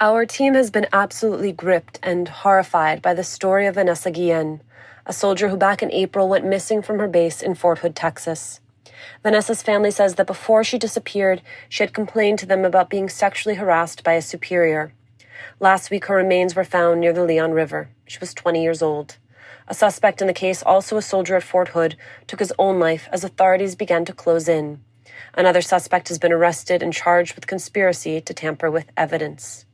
Our team has been absolutely gripped and horrified by the story of Vanessa Guillén, a soldier who back in April went missing from her base in Fort Hood, Texas. Vanessa's family says that before she disappeared, she had complained to them about being sexually harassed by a superior. Last week, her remains were found near the Leon River. She was 20 years old. A suspect in the case, also a soldier at Fort Hood, took his own life as authorities began to close in. Another suspect has been arrested and charged with conspiracy to tamper with evidence.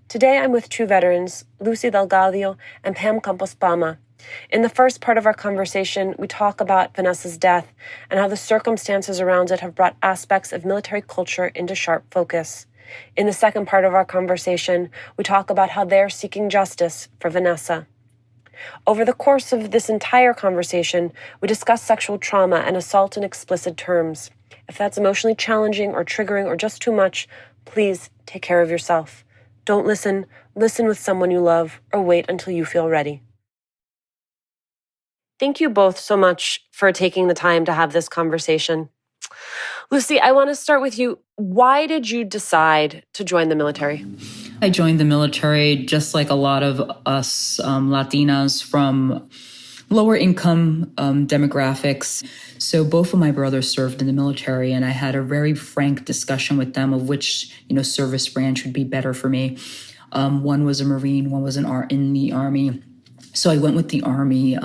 Today, I'm with two veterans, Lucy del Gaudio and Pam Campos-Palma. In the first part of our conversation, we talk about Vanessa's death and how the circumstances around it have brought aspects of military culture into sharp focus. In the second part of our conversation, we talk about how they're seeking justice for Vanessa. Over the course of this entire conversation, we discuss sexual trauma and assault in explicit terms. If that's emotionally challenging or triggering or just too much, please take care of yourself. Don't listen with someone you love, or wait until you feel ready. Thank you both so much for taking the time to have this conversation. Lucy, I want to start with you. Why did you decide to join the military? I joined the military just like a lot of us Latinas from lower income demographics. So both of my brothers served in the military, and I had a very frank discussion with them of which, service branch would be better for me. One was a Marine, one was in the Army. So I went with the Army,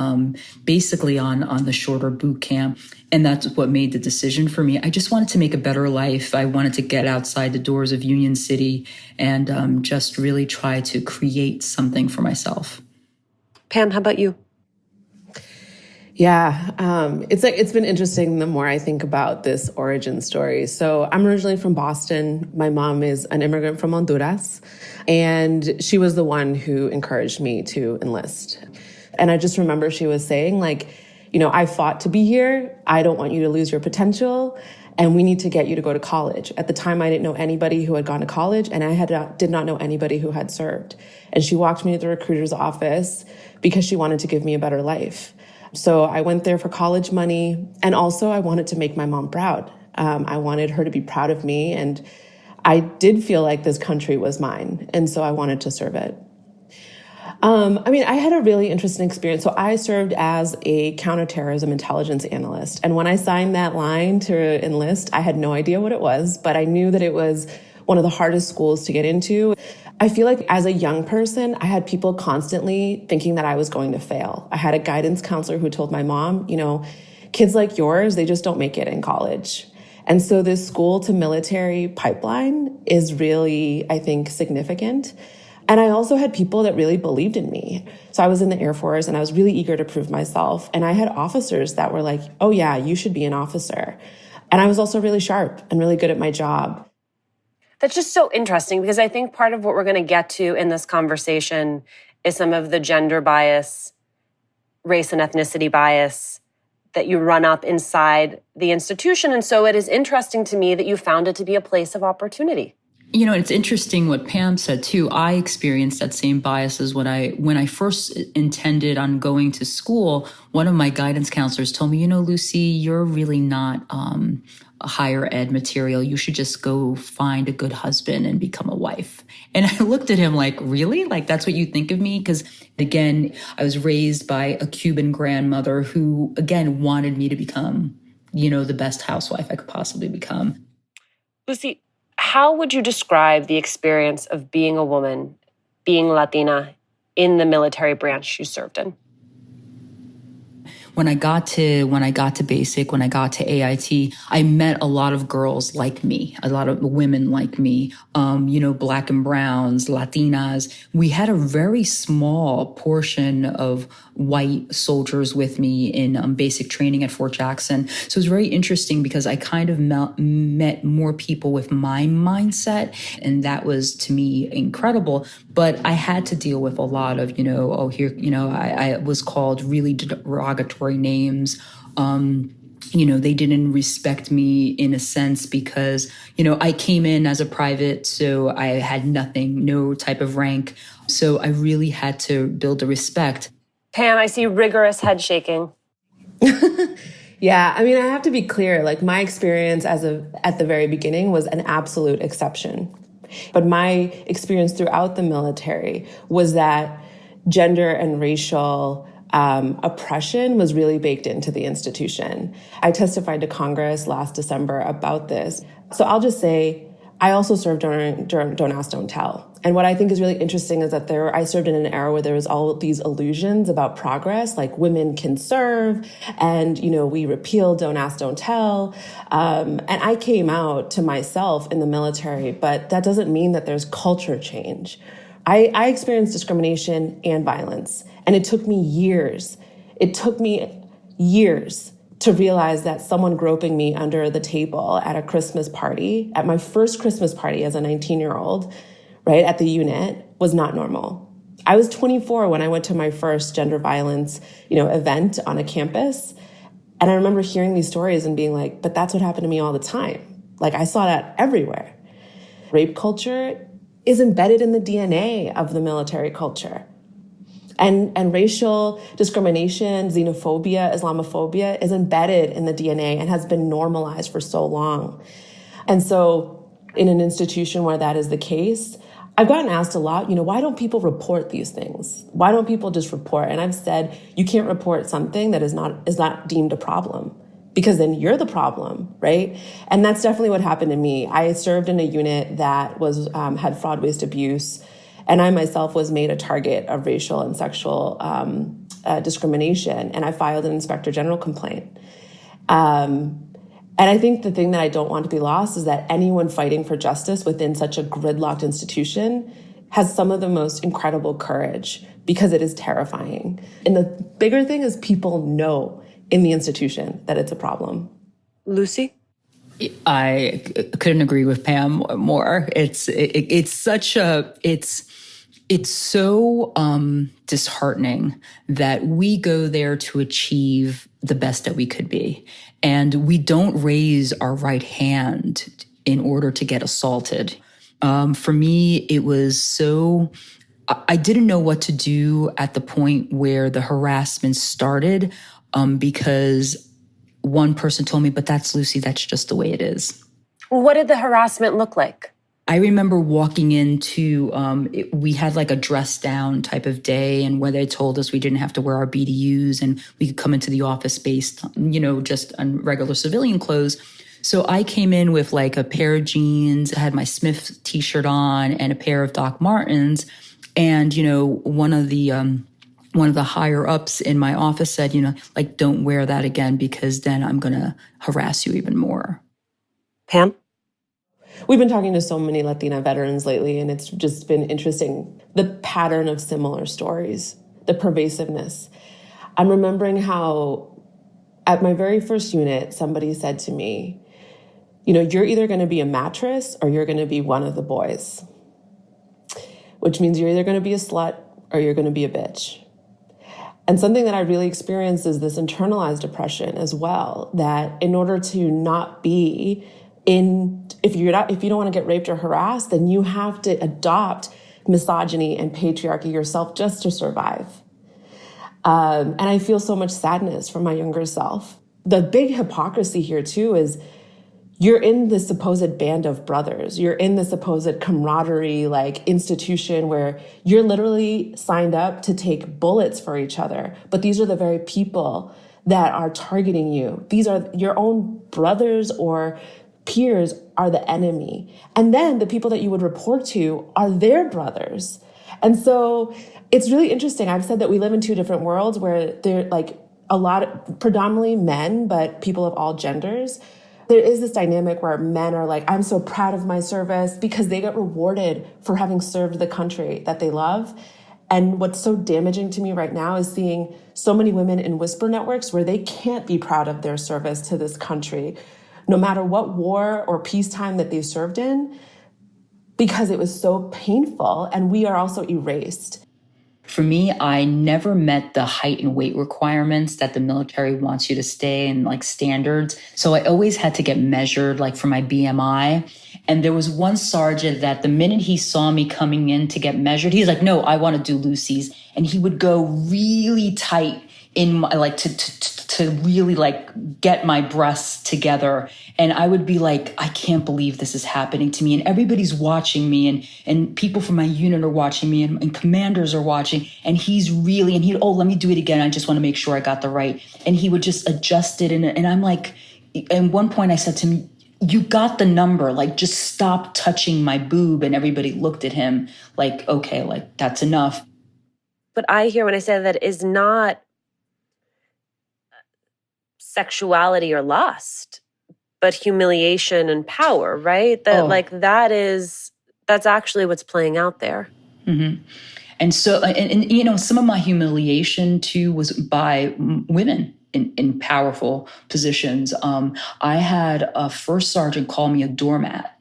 basically on the shorter boot camp. And that's what made the decision for me. I just wanted to make a better life. I wanted to get outside the doors of Union City and just really try to create something for myself. Pam, how about you? Yeah, it's been interesting the more I think about this origin story. So I'm originally from Boston. My mom is an immigrant from Honduras, and she was the one who encouraged me to enlist. And I just remember she was saying, I fought to be here. I don't want you to lose your potential, and we need to get you to go to college. At the time, I didn't know anybody who had gone to college, and I did not know anybody who had served. And she walked me to the recruiter's office because she wanted to give me a better life. So I went there for college money, and also I wanted to make my mom proud. I wanted her to be proud of me, and I did feel like this country was mine, and so I wanted to serve it. I had a really interesting experience. So I served as a counterterrorism intelligence analyst, and when I signed that line to enlist, I had no idea what it was, but I knew that it was one of the hardest schools to get into. I feel like as a young person, I had people constantly thinking that I was going to fail. I had a guidance counselor who told my mom, kids like yours, they just don't make it in college. And so this school to military pipeline is really, I think, significant. And I also had people that really believed in me. So I was in the Air Force and I was really eager to prove myself. And I had officers that were like, oh yeah, you should be an officer. And I was also really sharp and really good at my job. That's just so interesting because I think part of what we're going to get to in this conversation is some of the gender bias, race and ethnicity bias that you run up inside the institution. And so it is interesting to me that you found it to be a place of opportunity. It's interesting what Pam said too. I experienced that same biases when I first intended on going to school. One of my guidance counselors told me, Lucy, you're really not a higher ed material. You should just go find a good husband and become a wife. And I looked at him like, really? Like, that's what you think of me? Because again, I was raised by a Cuban grandmother who, again, wanted me to become, the best housewife I could possibly become. Lucy, how would you describe the experience of being a woman, being Latina, in the military branch you served in? When I got to basic, when I got to AIT, I met a lot of girls like me, a lot of women like me, Black and browns, Latinas. We had a very small portion of white soldiers with me in basic training at Fort Jackson. So it was very interesting because I kind of met more people with my mindset, and that was to me incredible. But I had to deal with a lot of, I was called really derogatory names. They didn't respect me in a sense because, I came in as a private, so I had nothing, no type of rank. So I really had to build a respect. Pam, I see rigorous head shaking. Yeah, I have to be clear, my experience at the very beginning was an absolute exception. But my experience throughout the military was that gender and racial oppression was really baked into the institution. I testified to Congress last December about this. So I'll just say, I also served during Don't Ask, Don't Tell. And what I think is really interesting is that I served in an era where there was all of these illusions about progress, like women can serve, and, we repealed Don't Ask, Don't Tell. And I came out to myself in the military, but that doesn't mean that there's culture change. I experienced discrimination and violence, and it took me years. It took me years to realize that someone groping me under the table at a Christmas party, at my first Christmas party as a 19-year-old, right, at the unit, was not normal. I was 24 when I went to my first gender violence, event on a campus. And I remember hearing these stories and being like, but that's what happened to me all the time. Like, I saw that everywhere. Rape culture is embedded in the DNA of the military culture. And racial discrimination, xenophobia, Islamophobia is embedded in the DNA and has been normalized for so long. And so in an institution where that is the case, I've gotten asked a lot, why don't people report these things? Why don't people just report? And I've said, you can't report something that is not deemed a problem, because then you're the problem, right? And that's definitely what happened to me. I served in a unit that was had fraud, waste, abuse. And I myself was made a target of racial and sexual discrimination, and I filed an inspector general complaint. And I think the thing that I don't want to be lost is that anyone fighting for justice within such a gridlocked institution has some of the most incredible courage, because it is terrifying. And the bigger thing is people know in the institution that it's a problem. Lucy? I couldn't agree with Pam more. It's so disheartening that we go there to achieve the best that we could be. And we don't raise our right hand in order to get assaulted. For me, it was I didn't know what to do at the point where the harassment started, because one person told me, but that's Lucy, that's just the way it is. What did the harassment look like? I remember walking into, we had like a dress down type of day, and where they told us we didn't have to wear our BDUs and we could come into the office space, just on regular civilian clothes. So I came in with like a pair of jeans, I had my Smith t-shirt on and a pair of Doc Martens. And, one of the higher ups in my office said, don't wear that again, because then I'm going to harass you even more. Pam? We've been talking to so many Latina veterans lately, and it's just been interesting, the pattern of similar stories, the pervasiveness. I'm remembering how at my very first unit, somebody said to me, you're either going to be a mattress or you're going to be one of the boys, which means you're either going to be a slut or you're going to be a bitch. And something that I really experienced is this internalized oppression as well, that in order to not be if you don't want to get raped or harassed, then you have to adopt misogyny and patriarchy yourself just to survive. And I feel so much sadness for my younger self. The big hypocrisy here too is you're in this supposed band of brothers. You're in the supposed camaraderie, like institution where you're literally signed up to take bullets for each other. But these are the very people that are targeting you. These are your own brothers or peers are the enemy. And then the people that you would report to are their brothers. And so it's really interesting. I've said that we live in two different worlds where they're like predominantly men, but people of all genders. There is this dynamic where men are like, I'm so proud of my service, because they get rewarded for having served the country that they love. And what's so damaging to me right now is seeing so many women in whisper networks where they can't be proud of their service to this country, no matter what war or peacetime that they served in, because it was so painful, and we are also erased. For me, I never met the height and weight requirements that the military wants you to stay in, like standards. So I always had to get measured, like for my BMI. And there was one sergeant that the minute he saw me coming in to get measured, he's like, no, I want to do Lucy's. And he would go really tight. in my, like to really like get my breasts together. And I would be like, I can't believe this is happening to me. And everybody's watching me, and people from my unit are watching me, and commanders are watching. And he'd, oh, let me do it again. I just want to make sure I got the right. And he would just adjust it. And I'm like, at one point I said to him, you got the number, like just stop touching my boob. And everybody looked at him like, okay, like that's enough. But I hear when I say that is not sexuality or lust, but humiliation and power, right? That like that's actually what's playing out there. Mm-hmm. And so, and you know, some of my humiliation too was by women in powerful positions. I had a first sergeant call me a doormat.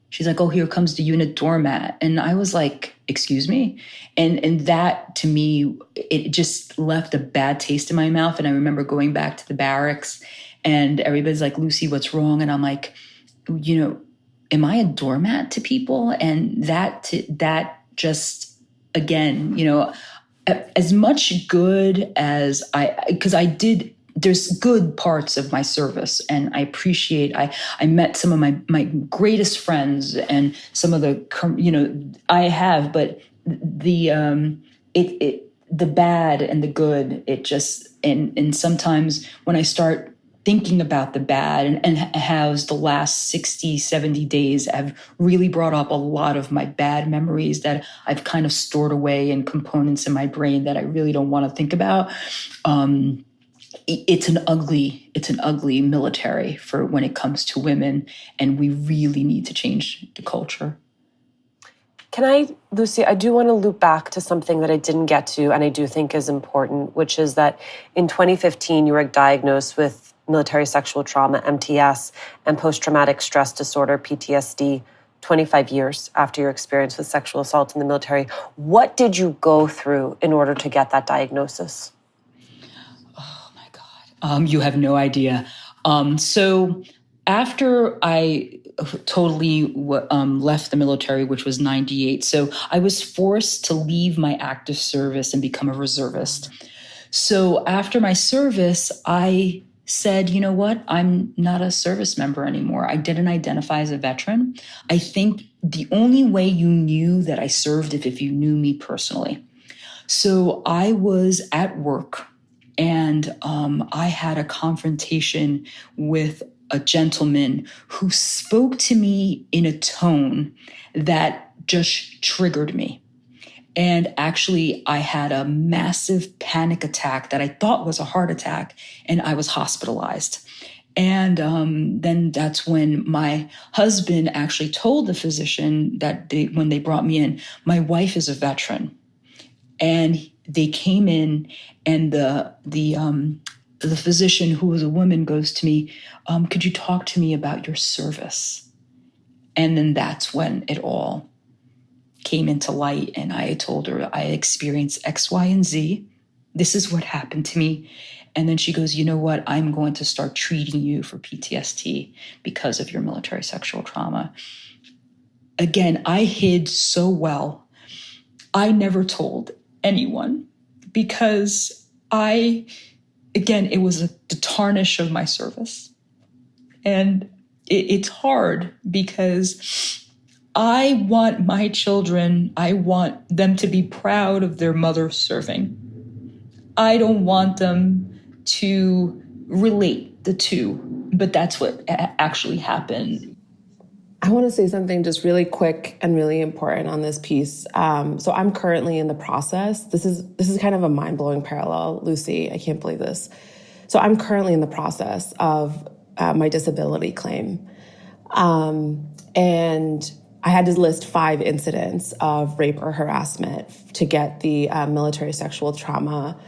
She's like, oh, here comes the unit doormat. And I was like, excuse me? And that, to me, it just left a bad taste in my mouth. And I remember going back to the barracks and everybody's like, Lucy, what's wrong? And I'm like, you know, am I a doormat to people? And that just, again, you know, as much good as there's good parts of my service, and I appreciate, I met some of my greatest friends and some of the, you know, I have, but the bad and the good, it just, and sometimes when I start thinking about the bad and how the last 60, 70 days have really brought up a lot of my bad memories that I've kind of stored away in components in my brain that I really don't want to think about. It's an ugly military for when it comes to women, and we really need to change the culture. Lucy, I do want to loop back to something that I didn't get to and I do think is important, which is that in 2015, you were diagnosed with military sexual trauma, MTS, and post-traumatic stress disorder, PTSD, 25 years after your experience with sexual assault in the military. What did you go through in order to get that diagnosis? Oh, my God. You have no idea. So after I totally left the military, which was 98, so I was forced to leave my active service and become a reservist. So after my service, I said, you know what, I'm not a service member anymore. I didn't identify as a veteran. I think the only way you knew that I served if you knew me personally. So I was at work and I had a confrontation with a gentleman who spoke to me in a tone that just triggered me. And actually, I had a massive panic attack that I thought was a heart attack, and I was hospitalized. And then that's when my husband actually told the physician that when they brought me in, my wife is a veteran. And they came in, and the physician, who was a woman, goes to me, could you talk to me about your service? And then that's when it all came into light, and I told her I experienced X, Y, and Z. This is what happened to me. And then she goes, you know what? I'm going to start treating you for PTSD because of your military sexual trauma. Again, I hid so well. I never told anyone because it was the tarnish of my service. And it's hard because I want my children, I want them to be proud of their mother serving. I don't want them to relate the two, but that's what actually happened. I want to say something just really quick and really important on this piece. So I'm currently in the process. This is kind of a mind-blowing parallel, Lucy. I can't believe this. So I'm currently in the process of my disability claim. And I had to list 5 incidents of rape or harassment to get the military sexual trauma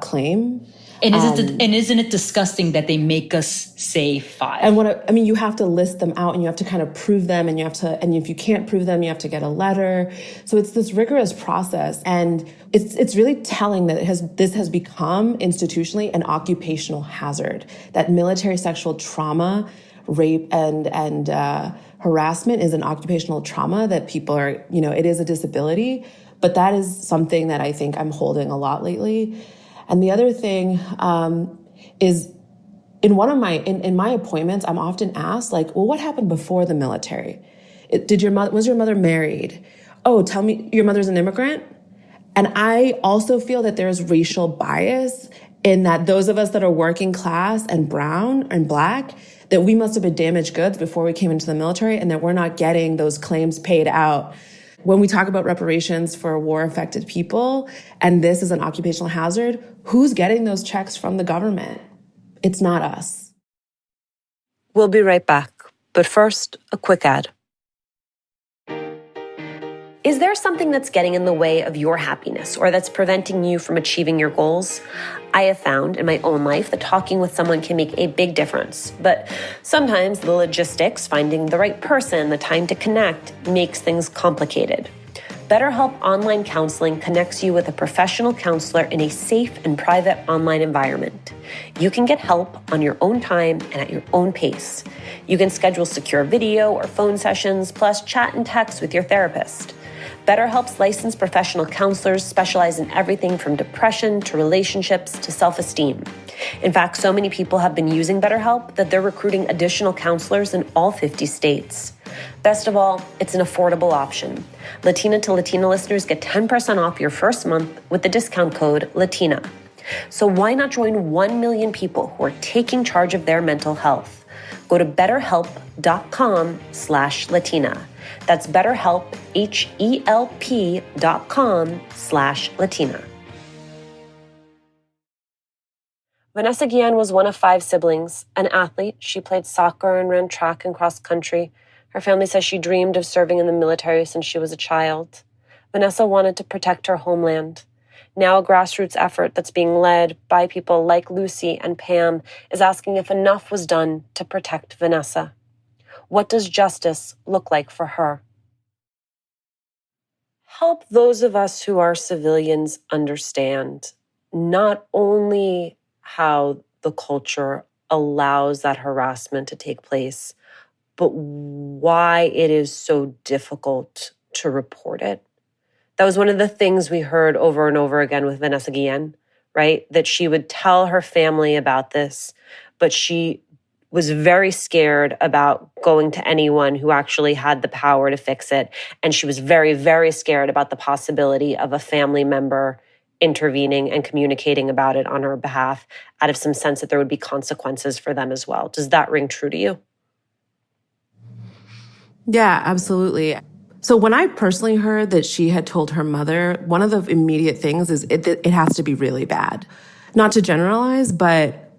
claim. And isn't it disgusting that they make us say 5? And you have to list them out, and you have to kind of prove them, and if you can't prove them, you have to get a letter. So it's this rigorous process, and it's really telling that this has become institutionally an occupational hazard. That military sexual trauma, rape, and harassment is an occupational trauma that people are, it is a disability, but that is something that I think I'm holding a lot lately. And the other thing is in one of my, in my appointments, I'm often asked like, well, what happened before the military? Was your mother married? Oh, tell me, your mother's an immigrant? And I also feel that there's racial bias in that those of us that are working class and brown and black, that we must have been damaged goods before we came into the military and that we're not getting those claims paid out. When we talk about reparations for war-affected people, and this is an occupational hazard, who's getting those checks from the government? It's not us. We'll be right back, but first, a quick ad. Is there something that's getting in the way of your happiness or that's preventing you from achieving your goals? I have found in my own life that talking with someone can make a big difference, but sometimes the logistics, finding the right person, the time to connect, makes things complicated. BetterHelp Online Counseling connects you with a professional counselor in a safe and private online environment. You can get help on your own time and at your own pace. You can schedule secure video or phone sessions, plus chat and text with your therapist. BetterHelp's licensed professional counselors specialize in everything from depression to relationships to self-esteem. In fact, so many people have been using BetterHelp that they're recruiting additional counselors in all 50 states. Best of all, it's an affordable option. Latina to Latina listeners get 10% off your first month with the discount code LATINA. So why not join 1 million people who are taking charge of their mental health? Go to betterhelp.com/Latina. That's BetterHelp, HELP.com/Latina. Vanessa Guillén was one of 5 siblings. An athlete, she played soccer and ran track and cross country. Her family says she dreamed of serving in the military since she was a child. Vanessa wanted to protect her homeland. Now a grassroots effort that's being led by people like Lucy and Pam is asking if enough was done to protect Vanessa. What does justice look like for her? Help those of us who are civilians understand not only how the culture allows that harassment to take place, but why it is so difficult to report it. That was one of the things we heard over and over again with Vanessa Guillén, right? That she would tell her family about this, but she was very scared about going to anyone who actually had the power to fix it. And she was very, very scared about the possibility of a family member intervening and communicating about it on her behalf out of some sense that there would be consequences for them as well. Does that ring true to you? Yeah, absolutely. So when I personally heard that she had told her mother, one of the immediate things is it has to be really bad. Not to generalize, but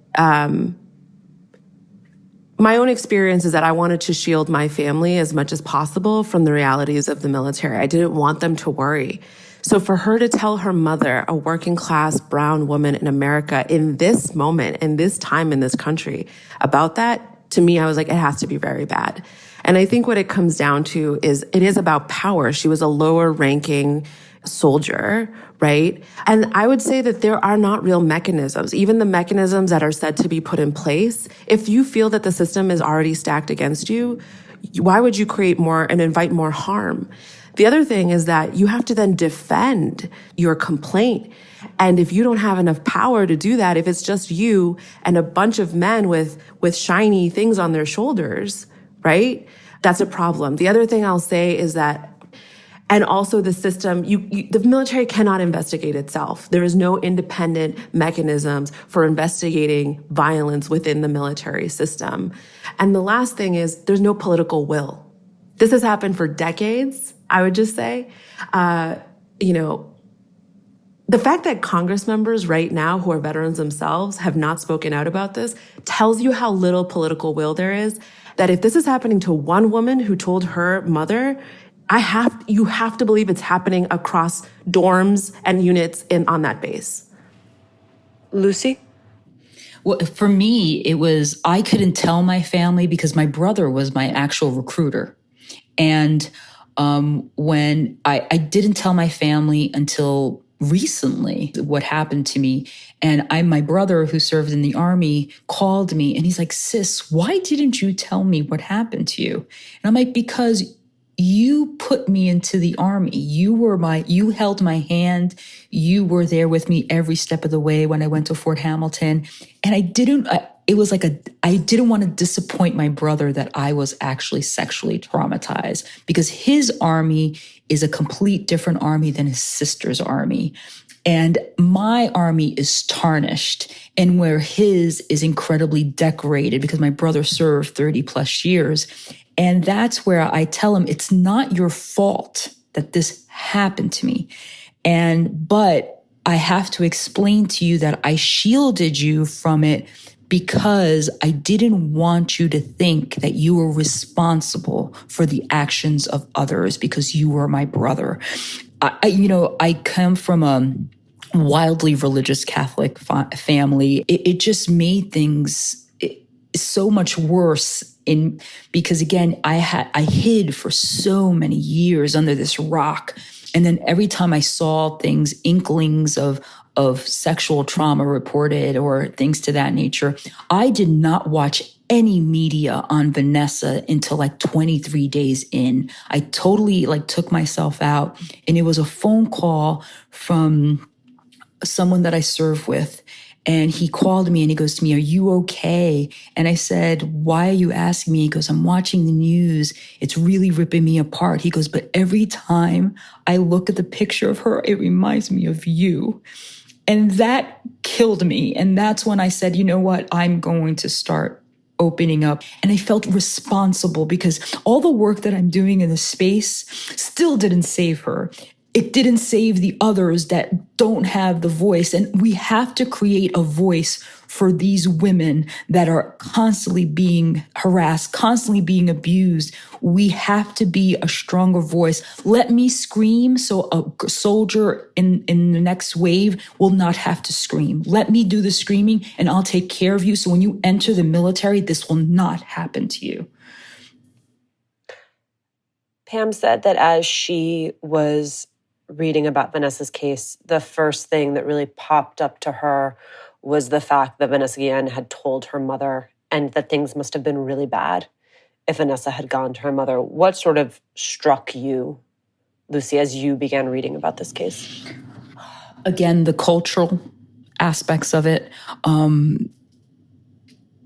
my own experience is that I wanted to shield my family as much as possible from the realities of the military. I didn't want them to worry. So for her to tell her mother, a working class brown woman in America in this moment, in this time in this country, about that, to me, I was like, it has to be very bad. And I think what it comes down to is it is about power. She was a lower ranking soldier, right? And I would say that there are not real mechanisms, even the mechanisms that are said to be put in place. If you feel that the system is already stacked against you, why would you create more and invite more harm? The other thing is that you have to then defend your complaint. And if you don't have enough power to do that, if it's just you and a bunch of men with shiny things on their shoulders, right? That's a problem. The other thing I'll say is that, and also the system, the military cannot investigate itself. There is no independent mechanisms for investigating violence within the military system. And the last thing is there's no political will. This has happened for decades, I would just say. The fact that Congress members right now who are veterans themselves have not spoken out about this tells you how little political will there is. That if this is happening to one woman who told her mother, you have to believe it's happening across dorms and units on that base. Lucy? Well, for me, it was, I couldn't tell my family because my brother was my actual recruiter. And when I didn't tell my family until recently what happened to me. And my brother who served in the Army called me and he's like, sis, why didn't you tell me what happened to you? And I'm like, because you put me into the Army. You held my hand. You were there with me every step of the way when I went to Fort Hamilton. And I didn't want to disappoint my brother that I was actually sexually traumatized, because his Army is a complete different Army than his sister's Army. And my Army is tarnished, and where his is incredibly decorated, because my brother served 30 plus years. And that's where I tell him, it's not your fault that this happened to me. But I have to explain to you that I shielded you from it because I didn't want you to think that you were responsible for the actions of others because you were my brother. I come from a wildly religious Catholic family. It just made things so much worse because again, I hid for so many years under this rock. And then every time I saw things, inklings of sexual trauma reported or things to that nature, I did not watch any media on Vanessa until like 23 days in. I totally took myself out, and it was a phone call from someone that I serve with. And he called me and he goes to me, "Are you okay?" And I said, "Why are you asking me?" He goes, "I'm watching the news. It's really ripping me apart." He goes, "But every time I look at the picture of her, it reminds me of you." And that killed me. And that's when I said, you know what? I'm going to start opening up. And I felt responsible because all the work that I'm doing in the space still didn't save her. It didn't save the others that don't have the voice. And we have to create a voice for these women that are constantly being harassed, constantly being abused. We have to be a stronger voice. Let me scream so a soldier in the next wave will not have to scream. Let me do the screaming and I'll take care of you. So when you enter the military, this will not happen to you. Pam said that as she was reading about Vanessa's case, the first thing that really popped up to her was the fact that Vanessa Guillén had told her mother, and that things must have been really bad if Vanessa had gone to her mother. What sort of struck you, Lucy, as you began reading about this case? Again, the cultural aspects of it.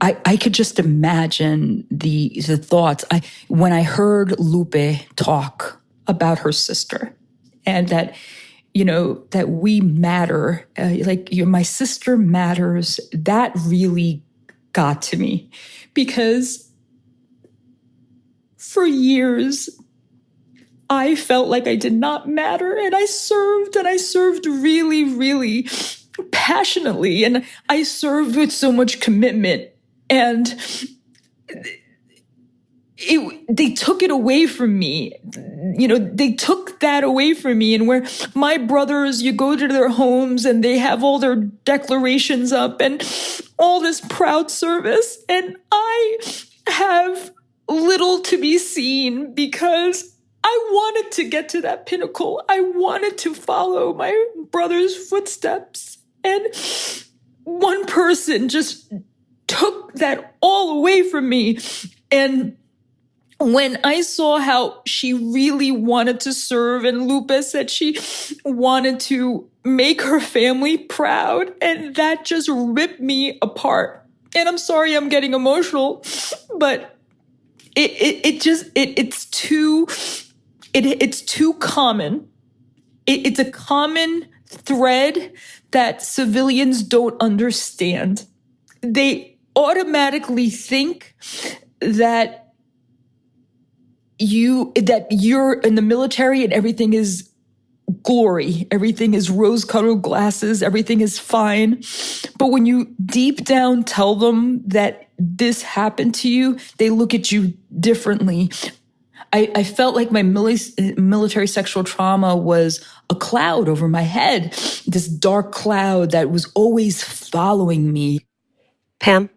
I could just imagine the thoughts. When I heard Lupe talk about her sister, and that, that we matter, my sister matters, that really got to me. Because for years, I felt like I did not matter, and I served really, really passionately, and I served with so much commitment. And they took it away from me. They took that away from me. And where my brothers, you go to their homes and they have all their declarations up and all this proud service. And I have little to be seen because I wanted to get to that pinnacle. I wanted to follow my brother's footsteps. And one person just took that all away from me. And when I saw how she really wanted to serve, and Lupe said she wanted to make her family proud, and that just ripped me apart. And I'm sorry I'm getting emotional, but it's too common. It's a common thread that civilians don't understand. They automatically think that you're in the military and everything is glory, everything is rose-colored glasses, everything is fine. But when you deep down tell them that this happened to you, they look at you differently. I felt like my military sexual trauma was a cloud over my head, this dark cloud that was always following me. Pam?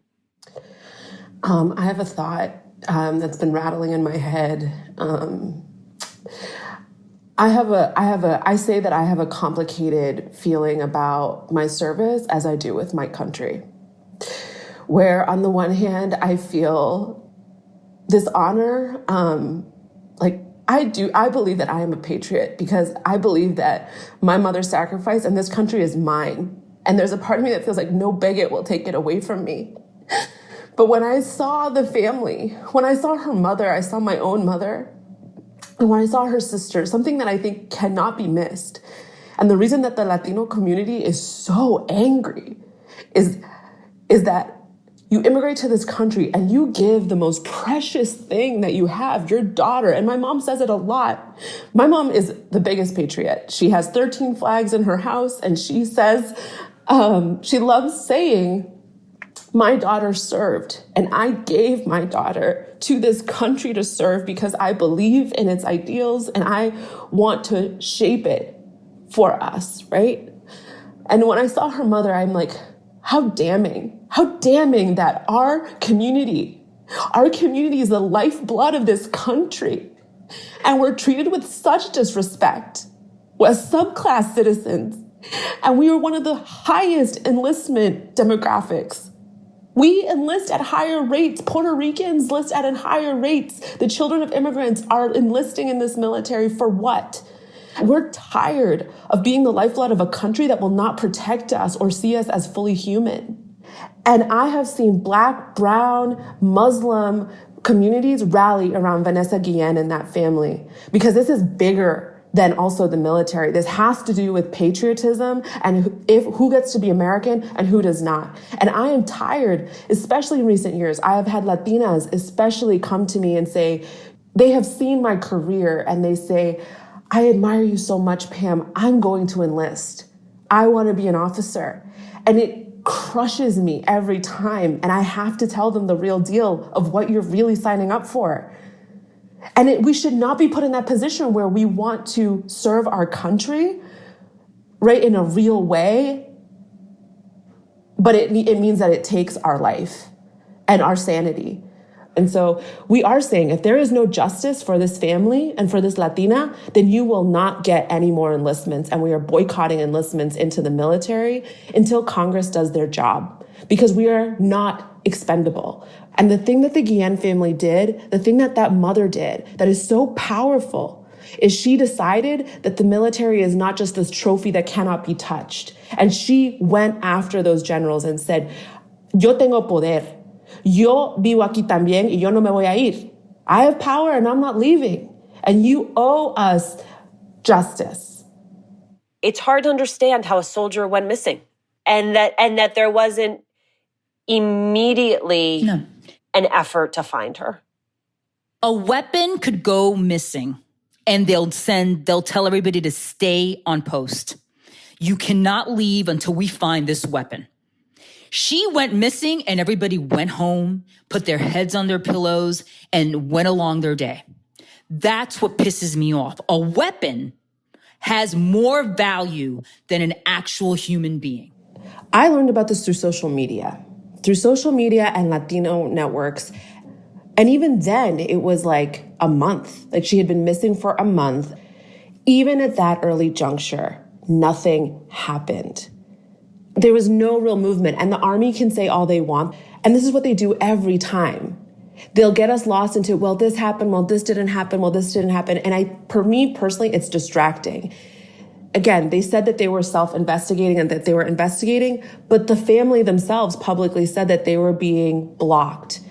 I have a thought that's been rattling in my head. I say that I have a complicated feeling about my service as I do with my country, where on the one hand, I feel this honor, I believe that I am a patriot because I believe that my mother sacrificed and this country is mine. And there's a part of me that feels like no bigot will take it away from me. But when I saw the family, when I saw her mother, I saw my own mother. And when I saw her sister, something that I think cannot be missed. And the reason that the Latino community is so angry is that you immigrate to this country and you give the most precious thing that you have, your daughter. And my mom says it a lot. My mom is the biggest patriot. She has 13 flags in her house, and she says, she loves saying, my daughter served, and I gave my daughter to this country to serve because I believe in its ideals and I want to shape it for us, right? And when I saw her mother, I'm like, how damning that our community is the lifeblood of this country. And we're treated with such disrespect as subclass citizens. And we are one of the highest enlistment demographics. We enlist at higher rates. Puerto Ricans enlist at higher rates. The children of immigrants are enlisting in this military for what? We're tired of being the lifeblood of a country that will not protect us or see us as fully human. And I have seen Black, brown, Muslim communities rally around Vanessa Guillén and that family because this is bigger than also the military. This has to do with patriotism and who gets to be American and who does not. And I am tired, especially in recent years. I have had Latinas especially come to me and say, they have seen my career and they say, I admire you so much, Pam. I'm going to enlist. I want to be an officer. And it crushes me every time. And I have to tell them the real deal of what you're really signing up for. And we should not be put in that position where we want to serve our country, right, in a real way. But it means that it takes our life and our sanity. And so we are saying if there is no justice for this family and for this Latina, then you will not get any more enlistments. And we are boycotting enlistments into the military until Congress does their job because we are not expendable. And the thing that the Guillén family did, the thing that that mother did that is so powerful is she decided that the military is not just this trophy that cannot be touched. And she went after those generals and said, yo tengo poder. Yo vivo aquí también y yo no me voy a ir. I have power and I'm not leaving. And you owe us justice. It's hard to understand how a soldier went missing and that there wasn't immediately an effort to find her. A weapon could go missing and they'll tell everybody to stay on post. You cannot leave until we find this weapon. She went missing and everybody went home, put their heads on their pillows, and went along their day. That's what pisses me off. A weapon has more value than an actual human being. I learned about this through social media and Latino networks. And even then, it was like a month. Like she had been missing for a month. Even at that early juncture, nothing happened. There was no real movement. And the Army can say all they want. And this is what they do every time. They'll get us lost into, well, this happened, well, this didn't happen, well, this didn't happen. And for me personally, it's distracting. Again, they said that they were self-investigating and that they were investigating, but the family themselves publicly said that they were being blocked.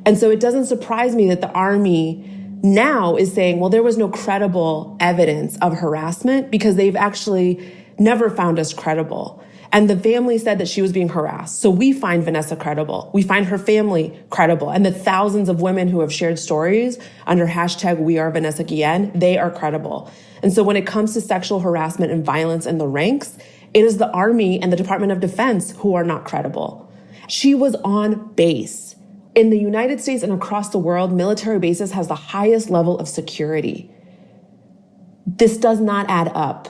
And so it doesn't surprise me that the Army now is saying, well, there was no credible evidence of harassment because they've actually never found us credible. And the family said that she was being harassed. So we find Vanessa credible. We find her family credible. And the thousands of women who have shared stories under hashtag #WeAreVanessaGuillén, they are credible. And so when it comes to sexual harassment and violence in the ranks, it is the Army and the Department of Defense who are not credible. She was on base. In the United States and across the world, military bases has the highest level of security. This does not add up.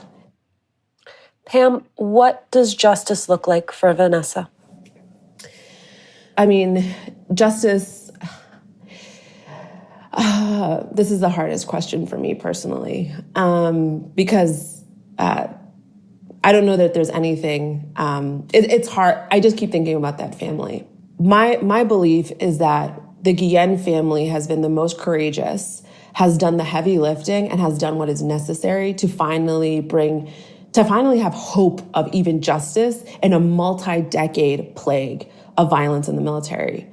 Pam, what does justice look like for Vanessa? I mean, justice, this is the hardest question for me personally, because I don't know that there's anything, it's hard. I just keep thinking about that family. My belief is that the Guillén family has been the most courageous has done the heavy lifting and has done what is necessary to finally have hope of even justice in a multi-decade plague of violence in the military.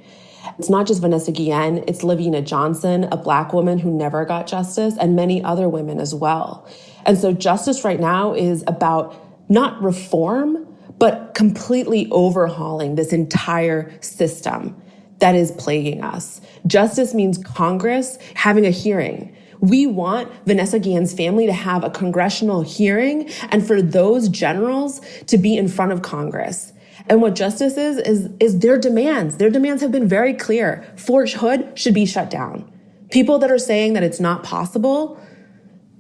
It's not just Vanessa Guillén, it's Lavina Johnson, a Black woman who never got justice, and many other women as well. And so justice right now is about not reform, but completely overhauling this entire system that is plaguing us. Justice means Congress having a hearing. We want Vanessa Guillén's family to have a congressional hearing and for those generals to be in front of Congress. And what justice is their demands. Their demands have been very clear. Fort Hood should be shut down. People that are saying that it's not possible,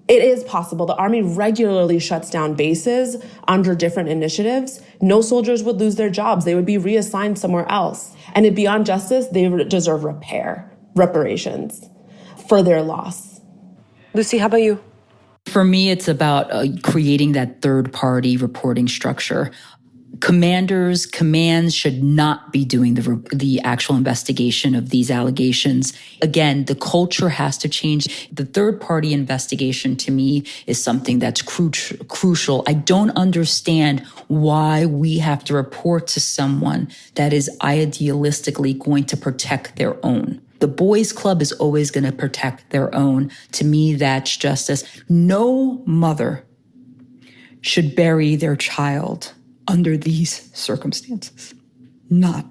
it is possible. The Army regularly shuts down bases under different initiatives. No soldiers would lose their jobs. They would be reassigned somewhere else. And beyond justice, they deserve reparations for their loss. Lucy, how about you? For me, it's about creating that third-party reporting structure. Commands should not be doing the actual investigation of these allegations. Again, the culture has to change. The third-party investigation, to me, is something that's crucial. I don't understand why we have to report to someone that is idealistically going to protect their own. The boys' club is always going to protect their own. To me, that's justice. No mother should bury their child under these circumstances. Not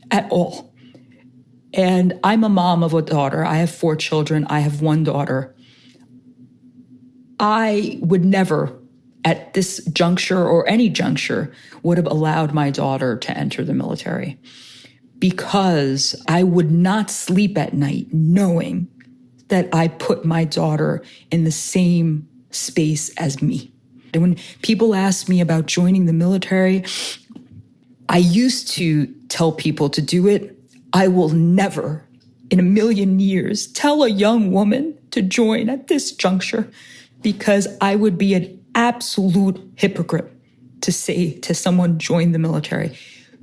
at all. And I'm a mom of a daughter. I have 4 children. I have 1 daughter. I would never, at this juncture or any juncture, would have allowed my daughter to enter the military because I would not sleep at night knowing that I put my daughter in the same space as me. And when people ask me about joining the military, I used to tell people to do it. I will never in a million years tell a young woman to join at this juncture because I would be an absolute hypocrite to say to someone, join the military.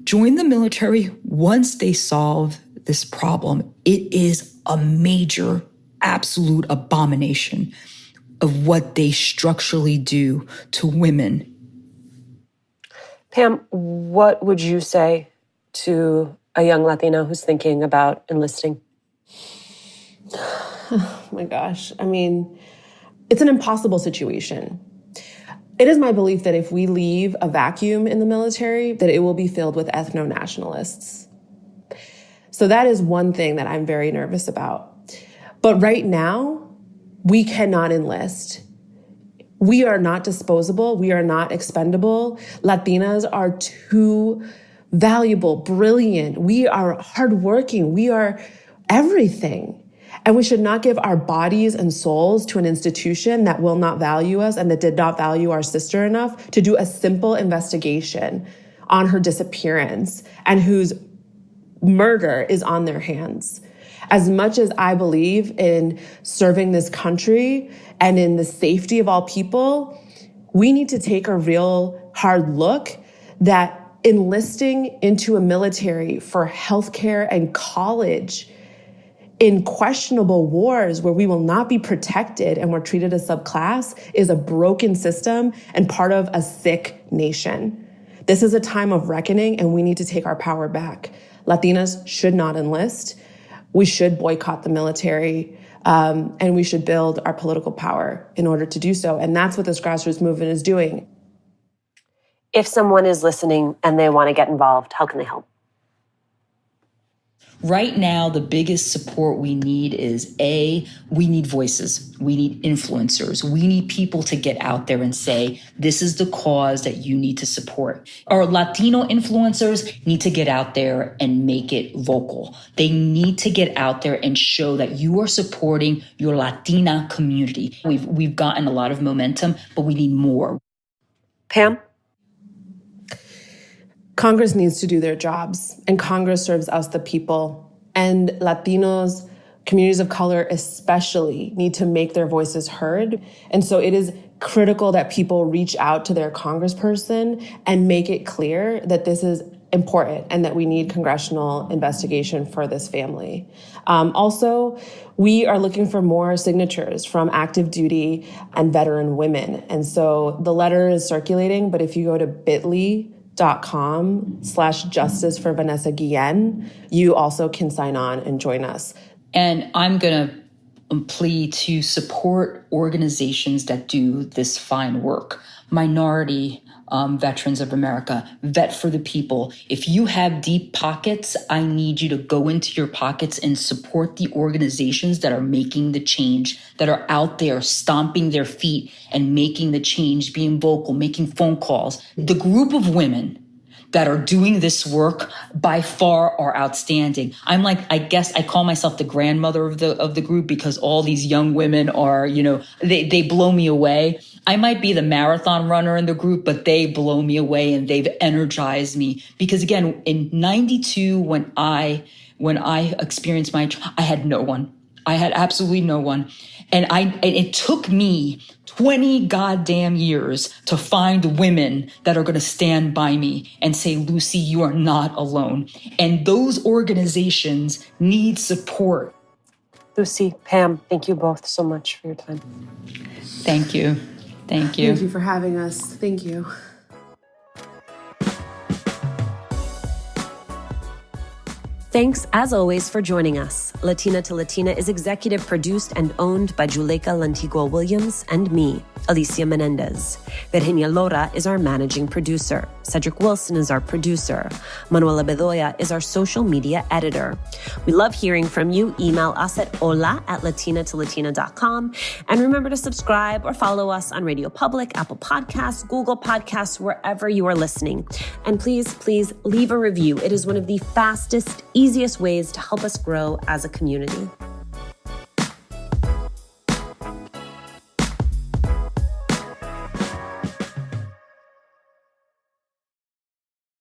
Join the military once they solve this problem. It is a major, absolute abomination of what they structurally do to women. Pam, what would you say to a young Latina who's thinking about enlisting? Oh my gosh. I mean, it's an impossible situation. It is my belief that if we leave a vacuum in the military, that it will be filled with ethno-nationalists. So that is one thing that I'm very nervous about. But right now, we cannot enlist. We are not disposable. We are not expendable. Latinas are too valuable, brilliant. We are hardworking. We are everything. And we should not give our bodies and souls to an institution that will not value us and that did not value our sister enough to do a simple investigation on her disappearance and whose murder is on their hands. As much as I believe in serving this country and in the safety of all people, we need to take a real hard look that enlisting into a military for healthcare and college in questionable wars where we will not be protected and we're treated as subclass is a broken system and part of a sick nation. This is a time of reckoning and we need to take our power back. Latinas should not enlist. We should boycott the military, and we should build our political power in order to do so. And that's what this grassroots movement is doing. If someone is listening and they want to get involved, how can they help? Right now, the biggest support we need is we need voices. We need influencers. We need people to get out there and say, this is the cause that you need to support. Our Latino influencers need to get out there and make it vocal. They need to get out there and show that you are supporting your Latina community. We've gotten a lot of momentum, but we need more. Pam? Congress needs to do their jobs, and Congress serves us, the people. And Latinos, communities of color especially, need to make their voices heard. And so it is critical that people reach out to their congressperson and make it clear that this is important and that we need congressional investigation for this family. Also, we are looking for more signatures from active duty and veteran women. And so the letter is circulating, but if you go to bit.ly.com/justice for Vanessa Guillén, you also can sign on and join us. And I'm going to plea to support organizations that do this fine work. Minority Veterans of America, Vet for the People. If you have deep pockets, I need you to go into your pockets and support the organizations that are making the change, that are out there stomping their feet and making the change, being vocal, making phone calls. The group of women that are doing this work by far are outstanding. I'm like, I guess I call myself the grandmother of the group because all these young women are, they blow me away. I might be the marathon runner in the group, but they blow me away and they've energized me. Because again, in 92, when I experienced I had no one. I had absolutely no one. And it took me 20 goddamn years to find women that are going to stand by me and say, Lucy, you are not alone. And those organizations need support. Lucy, Pam, thank you both so much for your time. Thank you. Thank you. Thank you for having us. Thank you. Thanks, as always, for joining us. Latina to Latina is executive produced and owned by Juleka Lantigua Williams and me, Alicia Menendez. Virginia Lora is our managing producer. Cedric Wilson is our producer. Manuela Bedoya is our social media editor. We love hearing from you. Email us at hola@latinatolatina.com. And remember to subscribe or follow us on Radio Public, Apple Podcasts, Google Podcasts, wherever you are listening. And please, please leave a review. It is one of the fastest, easiest ways to help us grow as a community.